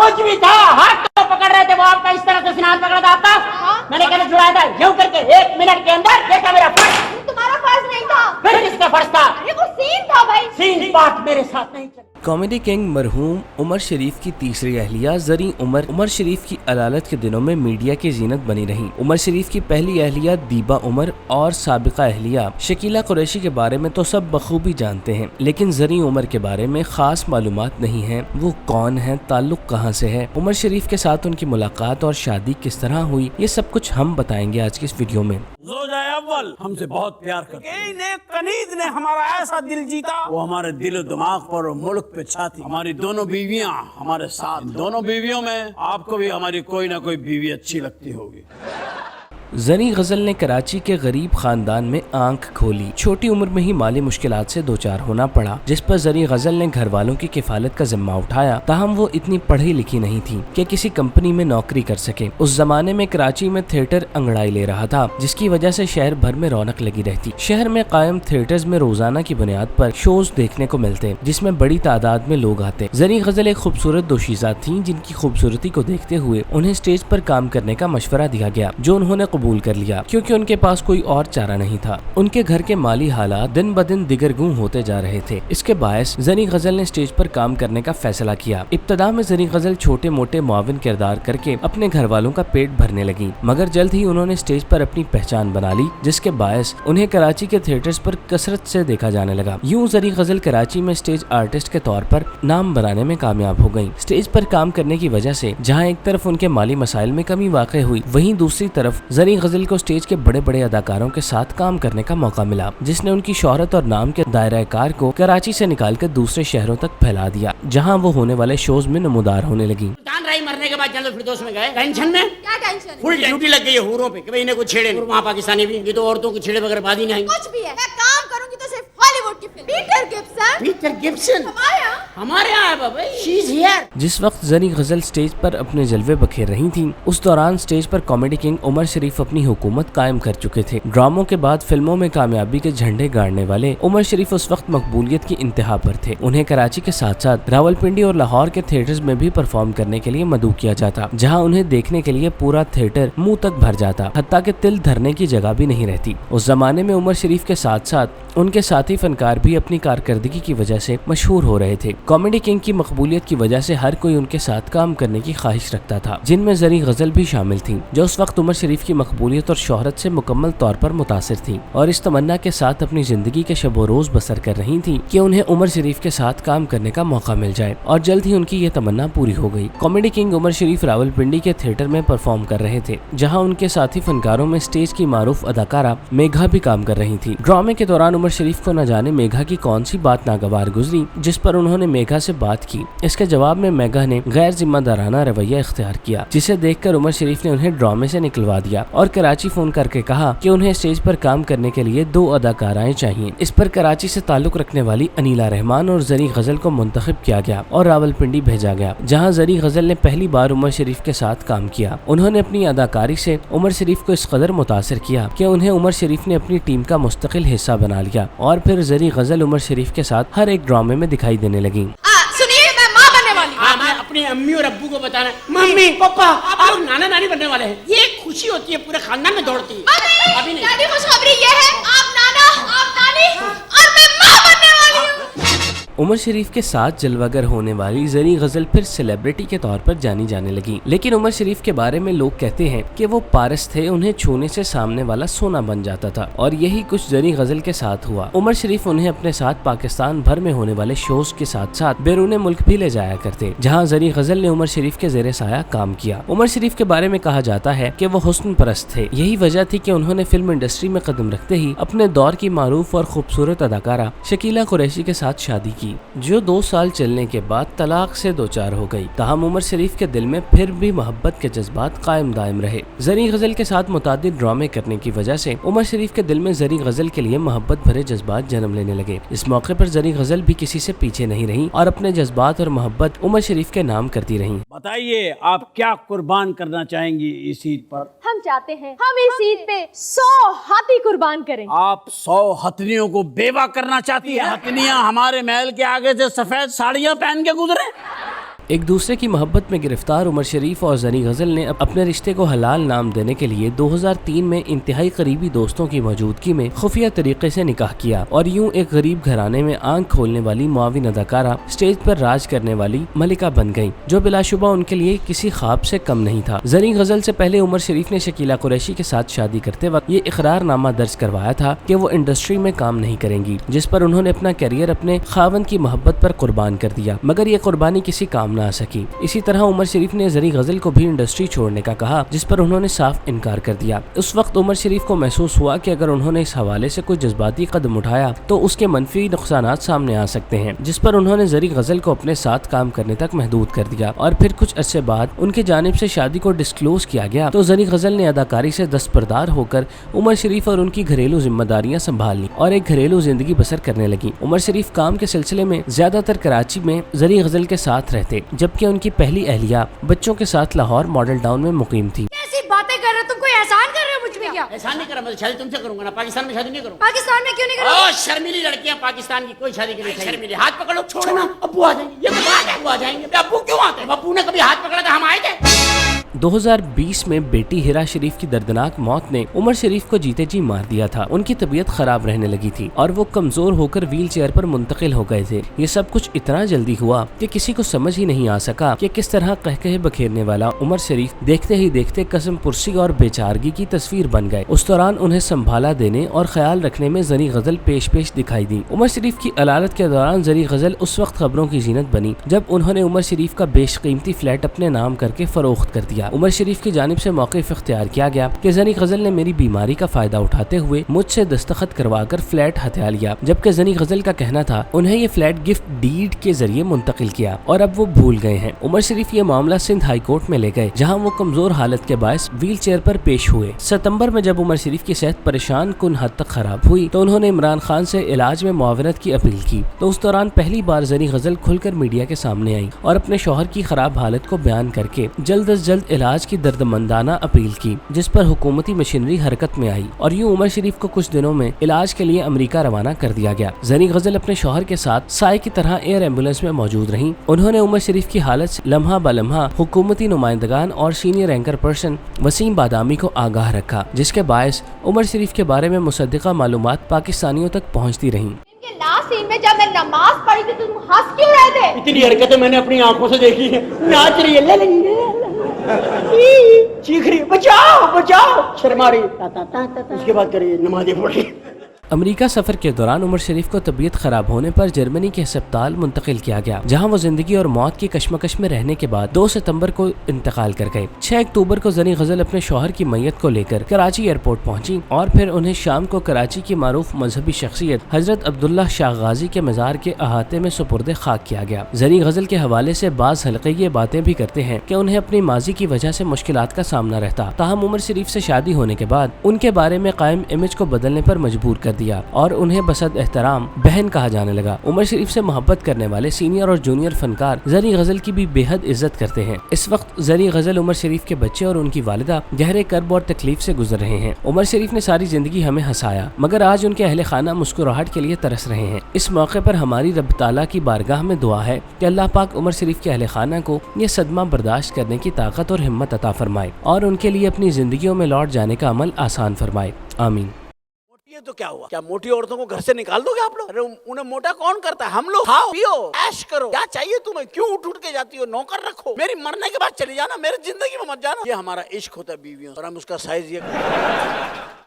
कुछ भी था, हाथ तो पकड़ रहे थे वो आपका, इस तरह से सिनार पकड़ा था आपका। मैंने कहना छुड़ाया था यूं करके 1 मिनट के अंदर। देखा मेरा फर्ज? तुम्हारा फर्ज नहीं था, फिर किसका फर्ज था? ये वो सीन था भाई। सीन बात मेरे साथ नहीं चली। कॉमेडी किंग मरहूम उमर शरीफ की तीसरी अहलिया ज़री उमर शरीफ की अदालत के दिनों में मीडिया की जीनत बनी रही। उमर शरीफ की पहली अहलिया दीबा उमर और साबिका अहलिया शकीला कुरैशी के बारे में तो सब बखूबी जानते हैं, लेकिन ज़री उमर के बारे में खास मालूमात नहीं है। वो कौन है, ताल्लुक कहाँ से है, उमर शरीफ के साथ उनकी मुलाकात और शादी किस तरह हुई, ये सब कुछ हम बताएंगे आज की इस वीडियो में। अव्वल हमसे बहुत प्यार करते, कनीज ने हमारा ऐसा दिल जीता, वो हमारे दिल दिमाग पर और मुल्क पे छाती। हमारी दोनों बीवियां हमारे साथ, दोनों बीवियों में आपको भी हमारी कोई ना कोई बीवी अच्छी लगती होगी। ज़री गज़ल ने कराची के गरीब खानदान में आंख खोली। छोटी उम्र में ही माली मुश्किलात से दो चार होना पड़ा, जिस पर ज़री गज़ल ने घर वालों की किफ़ालत का जिम्मा उठाया। ताहम वो इतनी पढ़ी लिखी नहीं थी कि किसी कंपनी में नौकरी कर सके। उस जमाने में कराची में थिएटर अंगड़ाई ले रहा था, जिसकी वजह से शहर भर में रौनक लगी रहती। शहर में कायम थिएटर्स में रोजाना की बुनियाद पर शोज देखने को मिलते, जिसमें बड़ी तादाद में लोग आते। ज़री गज़ल एक खूबसूरत दोशीज़ा थी, जिनकी खूबसूरती को देखते हुए उन्हें स्टेज पर काम करने का मशवरा दिया गया, जो उन्होंने कबूल कर लिया, क्योंकि उनके पास कोई और चारा नहीं था। उनके घर के माली हालात दिन ब दिन दिगरगूं होते जा रहे थे। इसके बायस ज़री गज़ल ने स्टेज पर काम करने का फैसला किया। इब्तदा में ज़री गज़ल छोटे मोटे मुआविन किरदार करके अपने घर वालों का पेट भरने लगी, मगर जल्द ही उन्होंने स्टेज पर अपनी पहचान बना ली, जिसके बायस उन्हें कराची के थिएटर्स पर कसरत से देखा जाने लगा। यूं ज़री गज़ल कराची में स्टेज आर्टिस्ट के तौर पर नाम बनाने में कामयाब हो गयी। स्टेज पर काम करने की वजह से जहाँ एक तरफ उनके माली मसाइल में कमी वाक़ई हुई, वहीं दूसरी तरफ ज़री गज़ल को स्टेज के बड़े बड़े अदाकारों के साथ काम करने का मौका मिला, जिसने उनकी शोहरत और नाम के दायरा कार को कराची से निकालकर दूसरे शहरों तक फैला दिया, जहां वो होने वाले शोज में नमूदार होने लगी। जान रही मरने के बाद जन्नत फिरदौस में गए। टेंशन में क्या टेंशन? फुल ड्यूटी लग गई है हूरों पे कि भाई इन्हें कुछ छेड़े। वहाँ पाकिस्तानी भी, ये तो औरतों को छेड़े बगैर बात ही नहीं। कुछ भी है, मैं काम करूंगी तो सिर्फ हॉलीवुड की फिल्म। पीटर गिब्सन हमारे यहाँ है बाबा, शी इज हियर। जिस वक्त ज़री गज़ल स्टेज पर अपने जलवे बखेर रही थी, उस दौरान स्टेज पर कॉमेडी किंग उमर शरीफ अपनी हुकूमत कायम कर चुके थे। ड्रामों के बाद फिल्मों में कामयाबी के झंडे गाड़ने वाले उमर शरीफ उस वक्त मकबूलियत की इंतहा पर थे। उन्हें कराची के साथ साथ रावलपिंडी और लाहौर के थिएटर्स में भी परफॉर्म करने के लिए मदऊ किया जाता, जहां उन्हें देखने के लिए पूरा थिएटर मुंह तक भर जाता, हत्ता कि तिल धरने की जगह भी नहीं रहती। उस जमाने में उमर शरीफ के साथ साथ उनके साथी फनकार भी अपनी कारकर्दगी की वजह से मशहूर हो रहे थे। कॉमेडी किंग की मकबूलियत की वजह से हर कोई उनके साथ काम करने की ख्वाहिश रखता था, जिनमें ज़री गज़ल भी शामिल थी, जो उस वक्त उमर शरीफ की मकबूलियत और शोहरत से मुकम्मल तौर पर मुतासिर थी और इस तमन्ना के साथ अपनी जिंदगी के शब रोज बसर कर रही थी कि उन्हें उमर शरीफ के साथ काम करने का मौका मिल जाए, और जल्द ही उनकी ये तमन्ना पूरी हो गई। कॉमेडी किंग उमर शरीफ रावलपिंडी के थिएटर में परफॉर्म कर रहे थे, जहाँ उनके साथी फनकारों में स्टेज की मारूफ अदाकारा मेघा भी काम कर रही थी। ड्रामे के दौरान उमर शरीफ को न जाने मेघा की कौन सी बात नागवार गुजरी, जिस पर उन्होंने मेघा से बात की। इसके जवाब में मेघा ने गैर जिम्मेदाराना रवैया इख्तियार किया, जिसे देखकर उमर शरीफ ने उन्हें ड्रामे से निकलवा दिया और कराची फोन करके कहा कि उन्हें स्टेज पर काम करने के लिए 2 अदाकाराएं चाहिए। इस पर कराची से ताल्लुक रखने वाली अनीला रहमान और ज़री गज़ल को मुंतखब किया गया और रावलपिंडी भेजा गया, जहां ज़री गज़ल ने पहली बार उमर शरीफ के साथ काम किया। उन्होंने अपनी अदाकारी से उमर शरीफ को इस कदर मुतासिर किया कि उन्हें उमर शरीफ ने अपनी टीम का मुस्तकिल हिस्सा बना लिया और फिर ज़री गज़ल उमर शरीफ के साथ हर एक ड्रामे में दिखाई देने लगी। सुनिए, मैं माँ बनने वाली हूँ। हाँ, मैं अपनी अम्मी और अब्बू को बताना, मम्मी पापा आप लोग नाना नानी बनने वाले हैं। ये खुशी होती है, पूरे खानदान में दौड़ती है। अभी नहीं। डैडी, खुशखबरी ये है, आप नाना, आप नानी और मैं माँ बनने वाली हूँ। उमर शरीफ के साथ जलवागर होने वाली ज़री गज़ल फिर सेलिब्रिटी के तौर पर जानी जाने लगी, लेकिन उमर शरीफ के बारे में लोग कहते हैं कि वो पारस थे, उन्हें छूने से सामने वाला सोना बन जाता था, और यही कुछ ज़री गज़ल के साथ हुआ। उमर शरीफ उन्हें अपने साथ पाकिस्तान भर में होने वाले शोज के साथ साथ बैरून मुल्क भी ले जाया करते, जहाँ ज़री गज़ल ने उमर शरीफ के ज़ेरे साया काम किया। उमर शरीफ के बारे में कहा जाता है कि वो हुस्न परस्त थे। यही वजह थी कि उन्होंने फिल्म इंडस्ट्री में कदम रखते ही अपने दौर की मारूफ और खूबसूरत अदाकारा शकीला कुरैशी के साथ शादी की, जो 2 साल चलने के बाद तलाक से दो चार हो गई। ताहम उमर शरीफ के दिल में फिर भी मोहब्बत के जज्बात कायम दायम रहे। ज़री गज़ल के साथ मुतादिद ड्रामे करने की वजह से उमर शरीफ के दिल में ज़री गज़ल के लिए मोहब्बत भरे जज्बात जन्म लेने लगे। इस मौके पर ज़री गज़ल भी किसी से पीछे नहीं रही और अपने जज्बात और मोहब्बत उमर शरीफ के नाम करती रही। बताइए, आप क्या कुर्बान करना चाहेंगी इस ईद पर? हम चाहते हैं हम इस ईद पे 100 हाथी कुर्बान करें। आप 100 हथनियों को बेवा करना चाहती है? हथनियां हमारे महल के आगे से सफेद साड़ियां पहन के गुजरे। ایک دوسرے کی محبت میں گرفتار عمر شریف اور زنی غزل نے اپنے رشتے کو حلال نام دینے کے لیے 2003 میں انتہائی قریبی دوستوں کی موجودگی میں خفیہ طریقے سے نکاح کیا اور یوں ایک غریب گھرانے میں آنکھ کھولنے والی معاون اداکارہ اسٹیج پر راج کرنے والی ملکہ بن گئیں، جو بلا شبہ ان کے لیے کسی خواب سے کم نہیں تھا۔ زنی غزل سے پہلے عمر شریف نے شکیلہ قریشی کے ساتھ شادی کرتے وقت یہ اقرار نامہ درج کروایا تھا کہ وہ انڈسٹری میں کام نہیں کریں گی، جس پر انہوں نے اپنا کیریئر اپنے خاوند کی محبت پر قربان کر دیا، مگر یہ قربانی کسی کام نہ آ سکی۔ اسی طرح عمر شریف نے زنی غزل کو بھی انڈسٹری چھوڑنے کا کہا، جس پر انہوں نے صاف انکار کر دیا۔ اس وقت عمر شریف کو محسوس ہوا کہ اگر انہوں نے اس حوالے سے کوئی جذباتی قدم اٹھایا تو اس کے منفی نقصانات سامنے آ سکتے ہیں، جس پر انہوں نے زنی غزل کو اپنے ساتھ کام کرنے تک محدود کر دیا اور پھر کچھ عرصے بعد ان کی جانب سے شادی کو ڈسکلوز کیا گیا تو زنی غزل نے اداکاری سے دستبردار ہو کر عمر شریف اور ان کی گھریلو ذمہ داریاں سنبھال لیں اور ایک گھریلو زندگی بسر کرنے لگیں۔ عمر شریف کام کے سلسلے میں زیادہ تر کراچی میں زنی غزل کے ساتھ رہتے، جبکہ ان کی پہلی اہلیہ بچوں کے ساتھ لاہور ماڈل ٹاؤن میں مقیم تھی۔ ایسی باتیں کر رہے، تم کوئی احسان کر رہے ہو مجھ میں کیا؟ احسان نہیں کرا، میں شادی تم سے کروں گا نا، پاکستان میں شادی نہیں کروں۔ پاکستان میں کیوں نہیں کرو؟ شرمیلی لڑکیاں پاکستان کی کوئی شادی کے لیے شرمیلی، ہاتھ پکڑو چھوڑنا، ابو آ جائیں گے، یہ ابو آ جائیں گے، ابو کیوں آتے ہیں؟ ابو نے کبھی ہاتھ پکڑا تھا ہم آئے تھے؟ 2020 میں بیٹی ہیرا شریف کی دردناک موت نے عمر شریف کو جیتے جی مار دیا تھا۔ ان کی طبیعت خراب رہنے لگی تھی اور وہ کمزور ہو کر ویل چیئر پر منتقل ہو گئے تھے۔ یہ سب کچھ اتنا جلدی ہوا کہ کسی کو سمجھ ہی نہیں آ سکا کہ کس طرح قہقہے بکھیرنے والا عمر شریف دیکھتے ہی دیکھتے قسم پرسی اور بیچارگی کی تصویر بن گئے۔ اس دوران انہیں سنبھالا دینے اور خیال رکھنے میں زنی غزل پیش دکھائی دی۔ عمر شریف کی علالت کے دوران زنی غزل اس وقت خبروں کی زینت بنی جب انہوں نے عمر شریف کا بیش قیمتی فلیٹ اپنے نام کر کے فروخت کر دیا۔ عمر شریف کی جانب سے موقف اختیار کیا گیا کہ زنی غزل نے میری بیماری کا فائدہ اٹھاتے ہوئے مجھ سے دستخط کروا کر فلیٹ ہتھیا لیا، جبکہ زنی غزل کا کہنا تھا انہیں یہ فلیٹ گفٹ ڈیڈ کے ذریعے منتقل کیا اور اب وہ بھول گئے ہیں۔ عمر شریف یہ معاملہ سندھ ہائی کورٹ میں لے گئے، جہاں وہ کمزور حالت کے باعث ویل چیئر پر پیش ہوئے۔ ستمبر میں جب عمر شریف کی صحت پریشان کن حد تک خراب ہوئی تو انہوں نے عمران خان سے علاج میں معاونت کی اپیل کی، تو اس دوران پہلی بار زنی غزل کھل کر میڈیا کے سامنے آئی اور اپنے شوہر کی خراب حالت کو بیان کر کے جلد از جلد علاج کی دردمندانہ اپیل کی، جس پر حکومتی مشینری حرکت میں آئی اور یوں عمر شریف کو کچھ دنوں میں علاج کے لیے امریکہ روانہ کر دیا گیا۔ زنی غزل اپنے شوہر کے ساتھ سائے کی طرح ایئر ایمبولینس میں موجود رہیں۔ انہوں نے عمر شریف کی حالت سے لمحہ بلمحہ حکومتی نمائندگان اور سینئر اینکر پرسن وسیم بادامی کو آگاہ رکھا، جس کے باعث عمر شریف کے بارے میں مصدقہ معلومات پاکستانیوں تک پہنچتی رہیں۔ لاسٹ سین میں جب میں نماز پڑھی تھی تم ہنس کیوں رہے تھے؟ اتنی حرکتیں میں نے اپنی آنکھوں سے دیکھی ہیں، ناچ رہی ہے، لے لیں چیخ رہی ہے، بچاؤ بچاؤ، شرما رہی، اس کے بعد کریے نمازیں پڑھی۔ امریکہ سفر کے دوران عمر شریف کو طبیعت خراب ہونے پر جرمنی کے ہسپتال منتقل کیا گیا، جہاں وہ زندگی اور موت کی کشمکش میں رہنے کے بعد 2 ستمبر کو انتقال کر گئے۔ 6 اکتوبر کو زنی غزل اپنے شوہر کی میت کو لے کر کراچی ایئرپورٹ پہنچی اور پھر انہیں شام کو کراچی کی معروف مذہبی شخصیت حضرت عبداللہ شاہ غازی کے مزار کے احاطے میں سپرد خاک کیا گیا۔ زنی غزل کے حوالے سے بعض حلقے یہ باتیں بھی کرتے ہیں کہ انہیں اپنی ماضی کی وجہ سے مشکلات کا سامنا رہتا، تاہم عمر شریف سے شادی ہونے کے بعد ان کے بارے میں قائم امیج کو بدلنے پر مجبور کر دیا اور انہیں بسد احترام بہن کہا جانے لگا۔ عمر شریف سے محبت کرنے والے سینئر اور جونیئر فنکار زنی غزل کی بھی بے حد عزت کرتے ہیں۔ اس وقت زنی غزل، عمر شریف کے بچے اور ان کی والدہ گہرے کرب اور تکلیف سے گزر رہے ہیں۔ عمر شریف نے ساری زندگی ہمیں ہنسایا، مگر آج ان کے اہل خانہ مسکراہٹ کے لیے ترس رہے ہیں۔ اس موقع پر ہماری رب تعالیٰ کی بارگاہ میں دعا ہے کہ اللہ پاک عمر شریف کے اہل خانہ کو یہ صدمہ برداشت کرنے کی طاقت اور ہمت عطا فرمائے اور ان کے لیے اپنی زندگیوں میں لوٹ جانے کا عمل آسان فرمائے، آمین۔ یہ تو کیا ہوا؟ کیا موٹی عورتوں کو گھر سے نکال دو گے آپ لوگ؟ ارے انہیں موٹا کون کرتا ہے؟ ہم لوگ کھاؤ پیو عیش کرو، کیا چاہیے تمہیں؟ کیوں اٹھ کے جاتی ہو؟ نوکر رکھو، میری مرنے کے بعد چلی جانا، میری زندگی میں مت جانا۔ یہ ہمارا عشق ہوتا ہے بیویوں، اور ہم اس کا سائز یہ